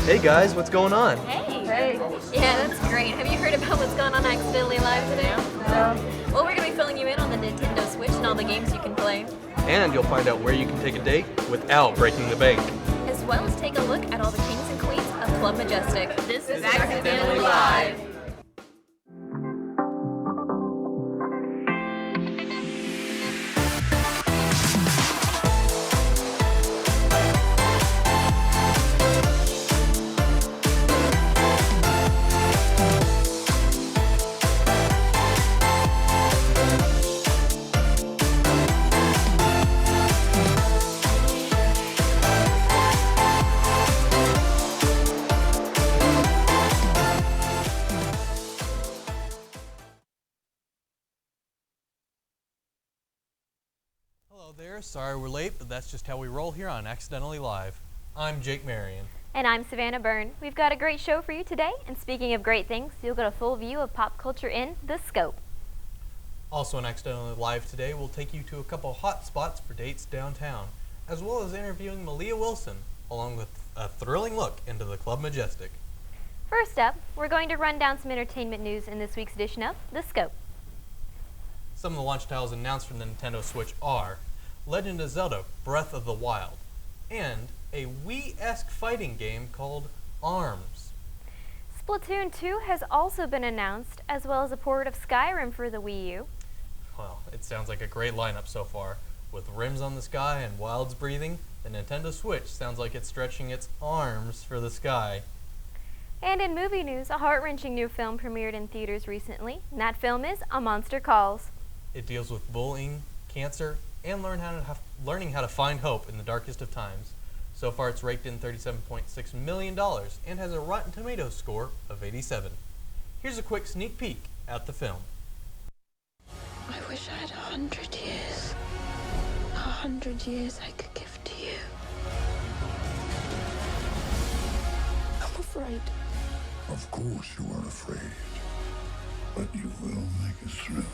Hey guys, what's going on? Hey. Hey. Yeah, that's great. Have you heard about what's going on Accidentally Live today? No. Well, we're going to be filling you in on the Nintendo Switch and all the games you can play, And you'll find out where you can take a date without breaking the bank. as well as take a look at all the kings and queens of Club Majestic. This is Accidentally Live. Hello there, sorry we're late, but that's just how we roll here on Accidentally Live. I'm Jake Marion. And I'm Savannah Byrne. We've got a great show for you today, and speaking of great things, you'll get a full view of pop culture in The Scope. Also on Accidentally Live today, we'll take you to a couple hot spots for dates downtown, as well as interviewing Malia Wilson, along with a thrilling look into the Club Majestic. First up, we're going to run down some entertainment news in this week's edition of The Scope. Some of the launch titles announced for the Nintendo Switch are Legend of Zelda Breath of the Wild, and a Wii-esque fighting game called ARMS. Splatoon 2 has also been announced, as well as a port of Skyrim for the Wii U. Well, it sounds like a great lineup so far. With rims on the sky and wilds breathing, the Nintendo Switch sounds like it's stretching its arms for the sky. And in movie news, a heart-wrenching new film premiered in theaters recently, and that film is A Monster Calls. It deals with bullying, cancer, and learning how to find hope in the darkest of times. So far, it's raked in $37.6 million and has a Rotten Tomatoes score of 87. Here's a quick sneak peek at the film. I wish I had 100 years. 100 years I could give to you. I'm afraid. Of course you are afraid, but you will make it through.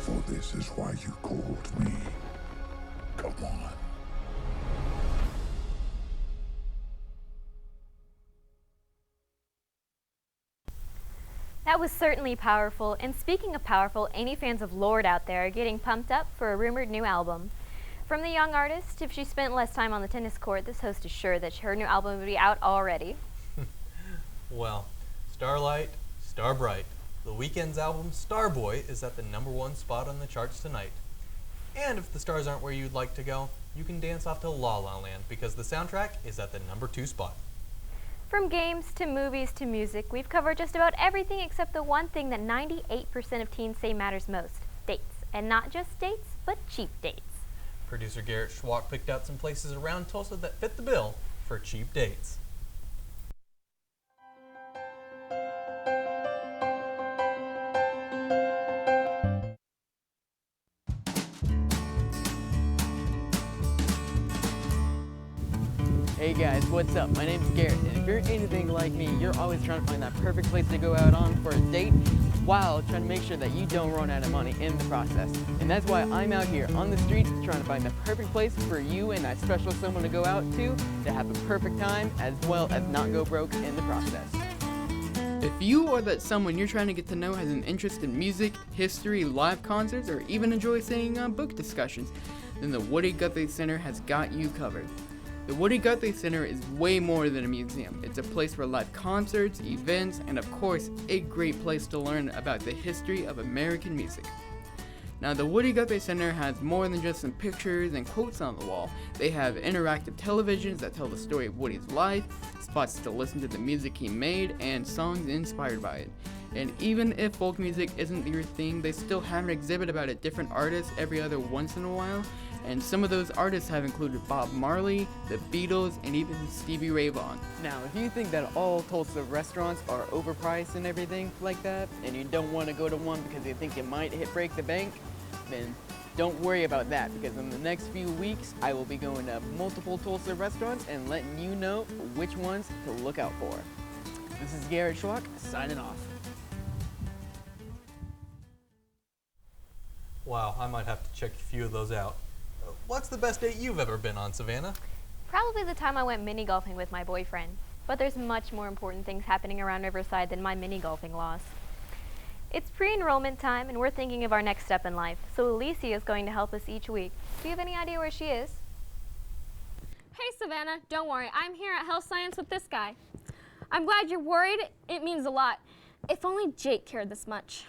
For this is why you called me. Come on. That was certainly powerful, and speaking of powerful, any fans of Lorde out there are getting pumped up for a rumored new album. From the young artist, if she spent less time on the tennis court, this host is sure that her new album would be out already. Well, Starlight, Starbright, The Weeknd's album Starboy is at the #1 spot on the charts tonight. And if the stars aren't where you'd like to go, you can dance off to La La Land because the soundtrack is at the #2 spot. From games to movies to music, we've covered just about everything except the one thing that 98% of teens say matters most, dates. And not just dates, but cheap dates. Producer Garrett Schwalk picked out some places around Tulsa that fit the bill for cheap dates. Hey guys, what's up? My name's Garrett, and if you're anything like me, you're always trying to find that perfect place to go out on for a date while trying to make sure that you don't run out of money in the process. And that's why I'm out here on the streets trying to find the perfect place for you and that special someone to go out to have a perfect time as well as not go broke in the process. If you or that someone you're trying to get to know has an interest in music, history, live concerts, or even enjoys sitting on book discussions, then the Woody Guthrie Center has got you covered. The Woody Guthrie Center is way more than a museum. It's a place for live concerts, events, and of course, a great place to learn about the history of American music. Now, the Woody Guthrie Center has more than just some pictures and quotes on the wall. They have interactive televisions that tell the story of Woody's life, spots to listen to the music he made, and songs inspired by it. And even if folk music isn't your thing, they still have an exhibit about a different artist every other once in a while. And some of those artists have included Bob Marley, the Beatles, and even Stevie Ray Vaughan. Now, if you think that all Tulsa restaurants are overpriced and everything like that, and you don't want to go to one because you think it might break the bank, then don't worry about that, because in the next few weeks, I will be going to multiple Tulsa restaurants and letting you know which ones to look out for. This is Garrett Schwalk, signing off. Wow, I might have to check a few of those out. What's the best date you've ever been on, Savannah? Probably the time I went mini golfing with my boyfriend. But there's much more important things happening around Riverside than my mini golfing loss. It's pre-enrollment time, and we're thinking of our next step in life, so Alicia is going to help us each week. Do you have any idea where she is? Hey, Savannah, don't worry. I'm here at Health Science with this guy. I'm glad you're worried. It means a lot. If only Jake cared this much.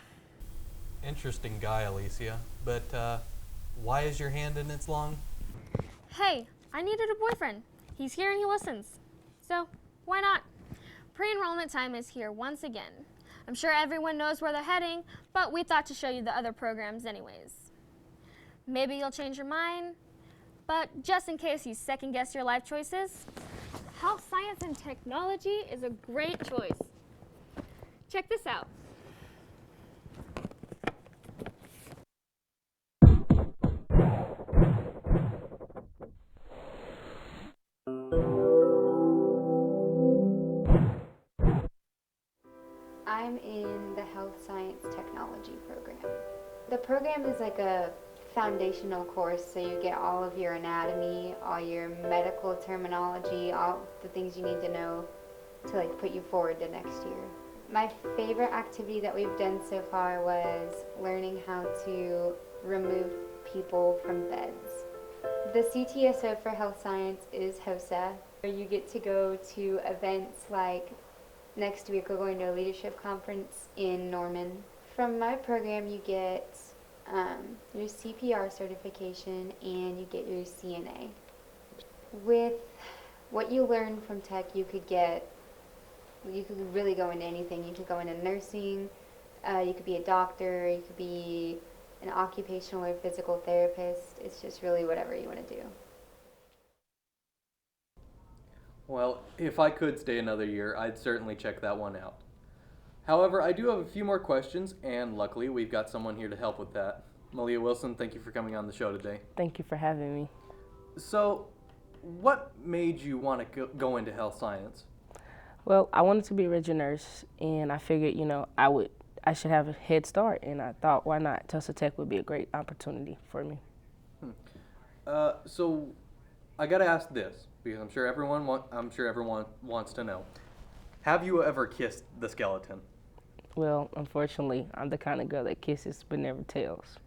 Interesting guy, Alicia. But why is your hand in its long? Hey, I needed a boyfriend. He's here and he listens. So, why not? Pre-enrollment time is here once again. I'm sure everyone knows where they're heading, but we thought to show you the other programs anyways. Maybe you'll change your mind, but just in case you second-guess your life choices, Health Science and Technology is a great choice. Check this out. I'm in the Health Science Technology program. The program is like a foundational course, so you get all of your anatomy, all your medical terminology, all the things you need to know to like put you forward to next year. My favorite activity that we've done so far was learning how to remove people from beds. The CTSO for Health Science is HOSA. You get to go to events like next week we're going to a leadership conference in Norman. From my program you get your CPR certification and you get your CNA. With what you learn from tech you could really go into anything. You could go into nursing, you could be a doctor, you could be an occupational or physical therapist. It's just really whatever you want to do. Well, if I could stay another year, I'd certainly check that one out. However, I do have a few more questions, and luckily we've got someone here to help with that. Malia Wilson, thank you for coming on the show today. Thank you for having me. So, what made you want to go into health science? Well, I wanted to be a registered nurse, and I figured, I should have a head start, and I thought, why not? Tulsa Tech would be a great opportunity for me. So, I gotta ask this, because I'm sure everyone wants to know. Have you ever kissed the skeleton? Well, unfortunately, I'm the kind of girl that kisses but never tells.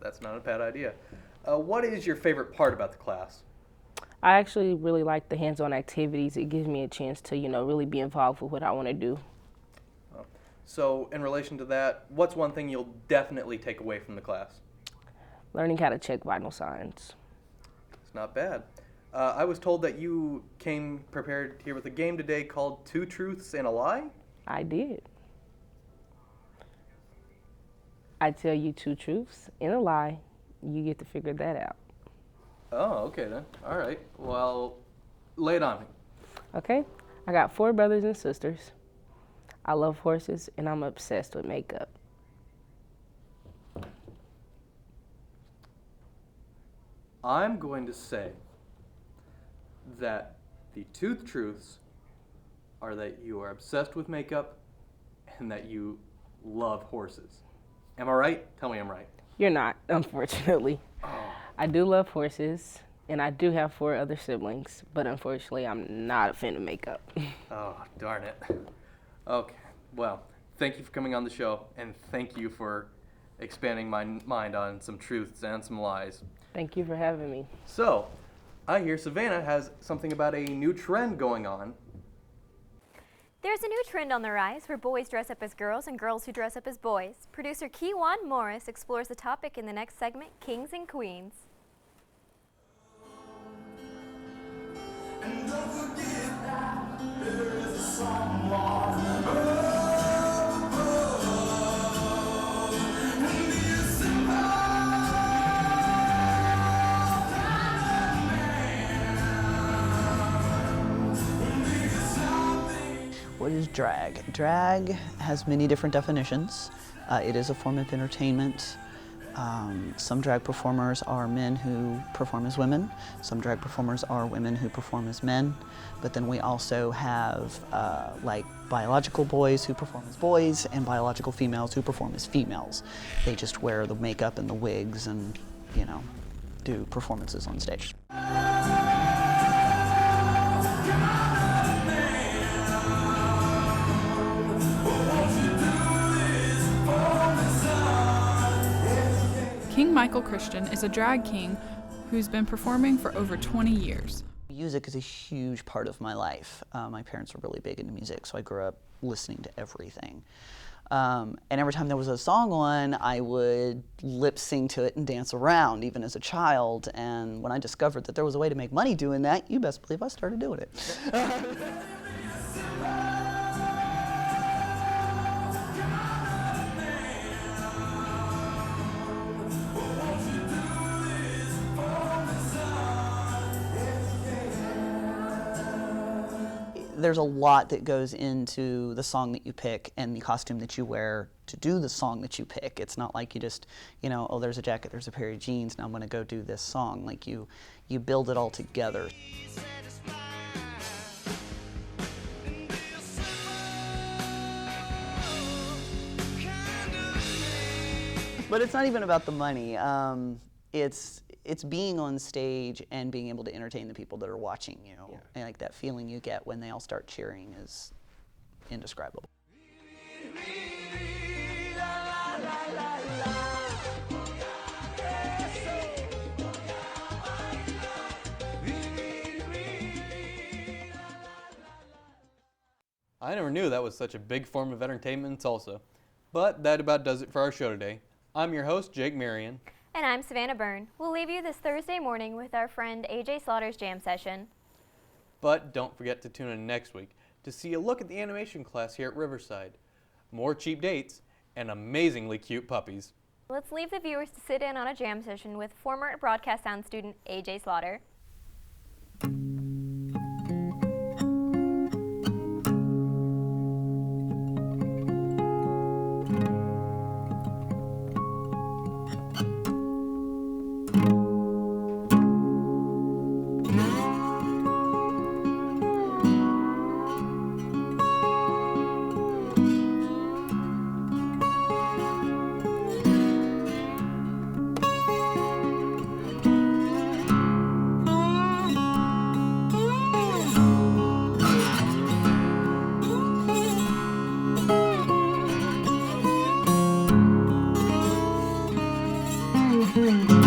That's not a bad idea. What is your favorite part about the class? I actually really like the hands-on activities. It gives me a chance to, really be involved with what I want to do. So, in relation to that, what's one thing you'll definitely take away from the class? Learning how to check vital signs. It's not bad. I was told that you came prepared here with a game today called Two Truths and a Lie? I did. I tell you two truths and a lie. You get to figure that out. Oh, okay then. All right. Well, lay it on me. Okay. I got 4 brothers and sisters. I love horses, and I'm obsessed with makeup. I'm going to say that the 2 truths are that you are obsessed with makeup and that you love horses. Am I right? Tell me I'm right. You're not, unfortunately. Oh. I do love horses, and I do have 4 other siblings, but unfortunately, I'm not a fan of makeup. Oh, darn it. Okay, well, thank you for coming on the show, and thank you for expanding my mind on some truths and some lies. Thank you for having me. So, I hear Savannah has something about a new trend going on. There's a new trend on the rise where boys dress up as girls and girls who dress up as boys. Producer Keywan Morris explores the topic in the next segment, Kings and Queens. And don't forget that there is someone. What is drag? Drag has many different definitions. It is a form of entertainment. Some drag performers are men who perform as women. Some drag performers are women who perform as men. But then we also have like biological boys who perform as boys and biological females who perform as females. They just wear the makeup and the wigs and, do performances on stage. King Michael Christian is a drag king who's been performing for over 20 years. Music is a huge part of my life. My parents were really big into music, so I grew up listening to everything. And every time there was a song on, I would lip sync to it and dance around, even as a child. And when I discovered that there was a way to make money doing that, you best believe I started doing it. There's a lot that goes into the song that you pick and the costume that you wear to do the song that you pick. It's not like you just, you know, oh, there's a jacket, there's a pair of jeans, now I'm going to go do this song. Like you build it all together. But it's not even about the money. It's being on stage and being able to entertain the people that are watching you. Yeah. And like that feeling you get when they all start cheering is indescribable. I never knew that was such a big form of entertainment in Tulsa. But that about does it for our show today. I'm your host, Jake Marion. And I'm Savannah Byrne. We'll leave you this Thursday morning with our friend AJ Slaughter's jam session. But don't forget to tune in next week to see a look at the animation class here at Riverside. More cheap dates and amazingly cute puppies. Let's leave the viewers to sit in on a jam session with former broadcast sound student AJ Slaughter. Mm-hmm.